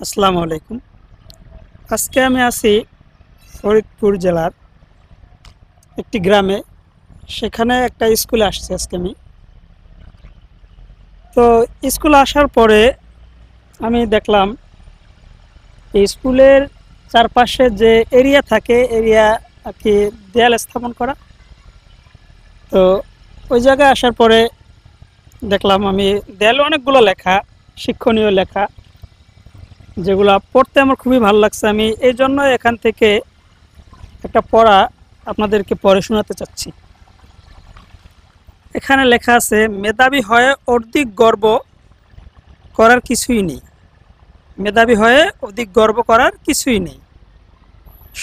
আসসালামু আলাইকুম। আজকে আমি আছি ফরিদপুর জেলার একটি গ্রামে। সেখানে একটা স্কুলে আসছি আজকে আমি। তো স্কুলে আসার পরে আমি দেখলাম এই স্কুলের চারপাশে যে এরিয়া থাকে, এরিয়া আর কি দেয়াল স্থাপন করা। তো ওই জায়গায় আসার পরে দেখলাম আমি দেয়ালে অনেকগুলো লেখা, শিক্ষণীয় লেখা, যেগুলো পড়তে আমার খুবই ভালো লাগছে। আমি এই জন্য এখান থেকে একটা পড়া আপনাদেরকে পড়ে শোনাতে চাচ্ছি। এখানে লেখা আছে, মেধাবী হয়ে অধিক গর্ব করার কিছুই নেই। মেধাবী হয়ে অধিক গর্ব করার কিছুই নেই।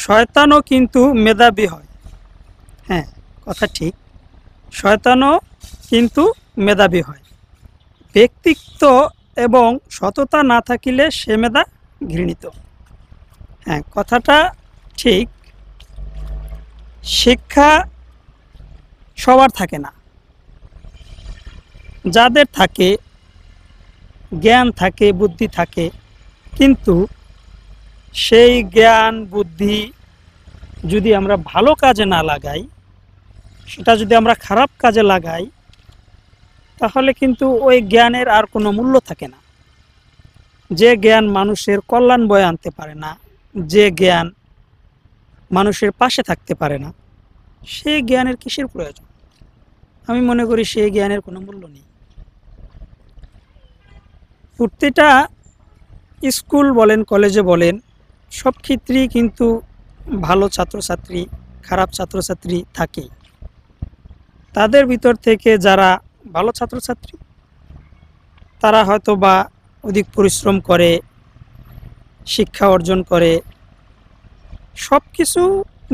শয়তানও কিন্তু মেধাবী হয়। হ্যাঁ, কথা ঠিক। শয়তানও কিন্তু মেধাবী হয়। ব্যক্তিত্ব এবং সততা না থাকিলে সে মেধা ঘৃণিত। হ্যাঁ, কথাটা ঠিক। শিক্ষা সবার থাকে না, যাদের থাকে, জ্ঞান থাকে, বুদ্ধি থাকে, কিন্তু সেই জ্ঞান বুদ্ধি যদি আমরা ভালো কাজে না লাগাই, সেটা যদি আমরা খারাপ কাজে লাগাই, তাহলে কিন্তু ওই জ্ঞানের আর কোনো মূল্য থাকে না। যে জ্ঞান মানুষের কল্যাণ বয়ে আনতে পারে না, যে জ্ঞান মানুষের পাশে থাকতে পারে না, সেই জ্ঞানের কিসের প্রয়োজন? আমি মনে করি সেই জ্ঞানের কোনো মূল্য নেই। প্রতিটা স্কুল বলেন, কলেজে বলেন, সব ক্ষেত্রেই কিন্তু ভালো ছাত্রছাত্রী, খারাপ ছাত্রছাত্রী থাকেই। তাদের ভিতর থেকে যারা ভালো ছাত্রছাত্রী, তারা হয়তো বা অধিক পরিশ্রম করে, শিক্ষা অর্জন করে, সব কিছু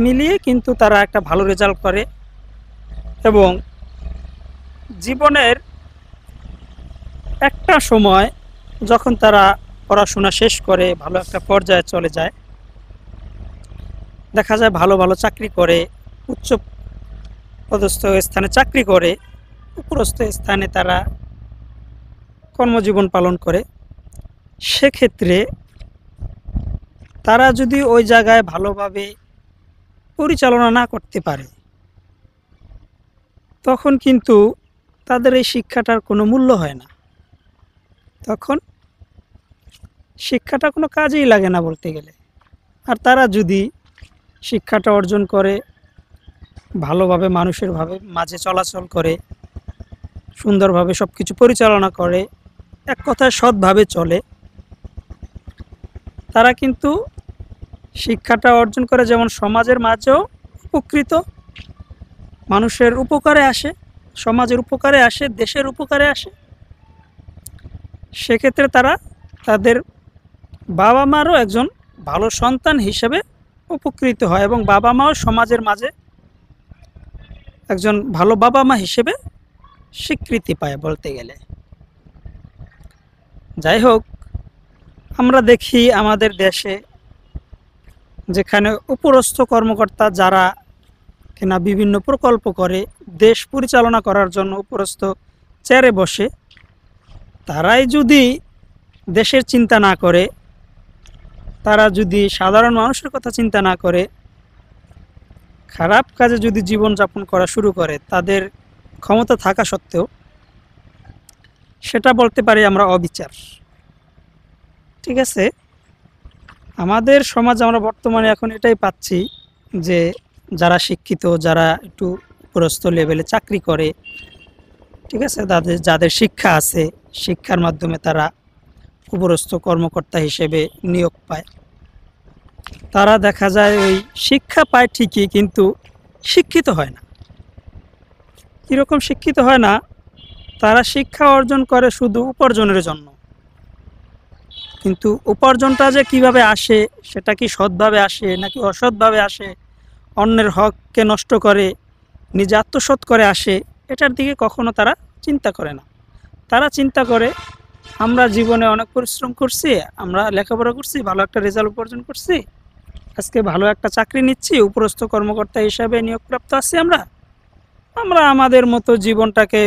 মিলিয়ে কিন্তু তারা একটা ভালো রেজাল্ট করে এবং জীবনের একটা সময় যখন তারা পড়াশোনা শেষ করে ভালো একটা পর্যায়ে চলে যায়, দেখা যায় ভালো ভালো চাকরি করে, উচ্চ পদস্থ স্থানে চাকরি করে, উপরস্থ স্থানে তারা কর্মজীবন পালন করে। সেক্ষেত্রে তারা যদি ওই জায়গায় ভালোভাবে পরিচালনা না করতে পারে, তখন কিন্তু তাদের এই শিক্ষাটার কোনো মূল্য হয় না। তখন শিক্ষাটা কোনো কাজেই লাগে না বলতে গেলে। আর তারা যদি শিক্ষাটা অর্জন করে, ভালোভাবে মানুষের মাঝে চলাচল করে, সুন্দরভাবে সব কিছু পরিচালনা করে, এক কথায় সৎভাবে চলে, তারা কিন্তু শিক্ষাটা অর্জন করে যেমন সমাজের মাঝেও উপকৃত, মানুষের উপকারে আসে, সমাজের উপকারে আসে, দেশের উপকারে আসে। সেক্ষেত্রে তারা তাদের বাবা মারও একজন ভালো সন্তান হিসেবে উপকৃত হয় এবং বাবা মাও সমাজের মাঝে একজন ভালো বাবা মা হিসেবে স্বীকৃতি পায় বলতে গেলে। যাই হোক, আমরা দেখি আমাদের দেশে যেখানে উপরস্থ কর্মকর্তা যারা কিনা বিভিন্ন প্রকল্প করে, দেশ পরিচালনা করার জন্য উপরস্থ চেয়ারে বসে, তারাই যদি দেশের চিন্তা না করে, তারা যদি সাধারণ মানুষের কথা চিন্তা না করে, খারাপ কাজে যদি জীবনযাপন করা শুরু করে, তাদের ক্ষমতা থাকা সত্ত্বেও, সেটা বলতে পারি আমরা অবিচার। ঠিক আছে, আমাদের সমাজ আমরা বর্তমানে এখন এটাই পাচ্ছি যে যারা শিক্ষিত, যারা একটু উপরস্থ লেভেলে চাকরি করে, ঠিক আছে, তাদের যাদের শিক্ষা আছে, শিক্ষার মাধ্যমে তারা উপরস্থ কর্মকর্তা হিসেবে নিয়োগ পায়, তারা দেখা যায় ওই শিক্ষা পায় ঠিকই, কিন্তু শিক্ষিত হয় না। কীরকম শিক্ষিত হয় না? তারা শিক্ষা অর্জন করে শুধু উপার্জনের জন্য, কিন্তু উপার্জনটা যে কিভাবে আসে, সেটা কি সৎভাবে আসে নাকি অসৎভাবে আসে, অন্যের হককে নষ্ট করে নিজে আত্মসাৎ করে আসে, এটার দিকে কখনো তারা চিন্তা করে না। তারা চিন্তা করে, আমরা জীবনে অনেক পরিশ্রম করছি, আমরা লেখাপড়া করছি, ভালো একটা রেজাল্ট উপার্জন করছি, আজকে ভালো একটা চাকরি নিচ্ছি, উপরস্থ কর্মকর্তা হিসাবে নিয়োগপ্রাপ্ত আছি, আমরা আমরা আমাদের মতো জীবনটাকে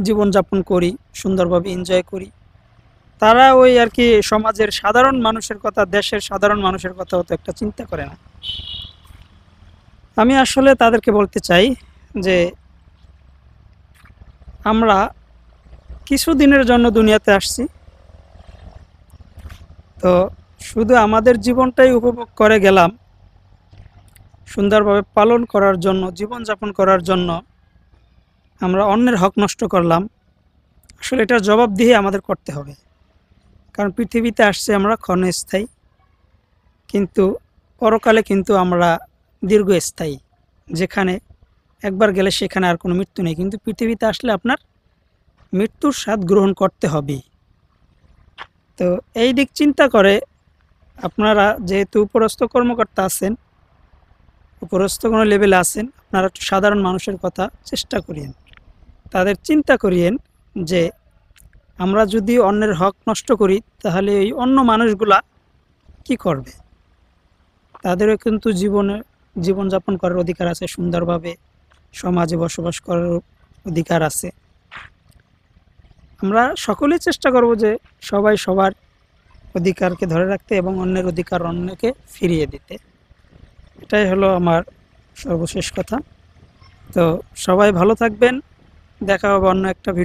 জীবনযাপন করি, সুন্দরভাবে এনজয় করি। তারা ওই আর কি সমাজের সাধারণ মানুষের কথা, দেশের সাধারণ মানুষের কথা অত একটা চিন্তা করে না। আমি আসলে তাদেরকে বলতে চাই যে আমরা কিছু দিনের জন্য দুনিয়াতে আসছি, তো শুধু আমাদের জীবনটাই উপভোগ করে গেলাম, সুন্দরভাবে পালন করার জন্য, জীবনযাপন করার জন্য আমরা অন্যের হক নষ্ট করলাম। আসলে এটার জবাবদিহি আমাদের করতে হবে, কারণ পৃথিবীতে আসছে আমরা ক্ষণস্থায়ী, কিন্তু পরকালে কিন্তু আমরা দীর্ঘস্থায়ী, যেখানে একবার গেলে সেখানে আর কোনো মৃত্যু নেই। কিন্তু পৃথিবীতে আসলে আপনার মৃত্যুর স্বাদ গ্রহণ করতে হবে। তো এই দিক চিন্তা করে আপনারা যেহেতু উপরস্থ কর্মকর্তা আছেন, উপরস্থ কোনো লেভেলে আছেন, আপনারা একটু সাধারণ মানুষের কথা চেষ্টা করিয়েন, তাদের চিন্তা করিয়েন যে আমরা যদি অন্যের হক নষ্ট করি তাহলে এই অন্য মানুষগুলা কি করবে। তাদেরও কিন্তু জীবনযাপন করার অধিকার আছে, সুন্দরভাবে সমাজে বসবাস করার অধিকার আছে। আমরা সকলেই চেষ্টা করব যে সবাই সবার অধিকারকে ধরে রাখতে এবং অন্যের অধিকার অন্যকে ফিরিয়ে দিতে। এটাই হলো আমার সর্বশেষ কথা। তো সবাই ভালো থাকবেন, দেখা হবে অন্য একটা ভিডিও।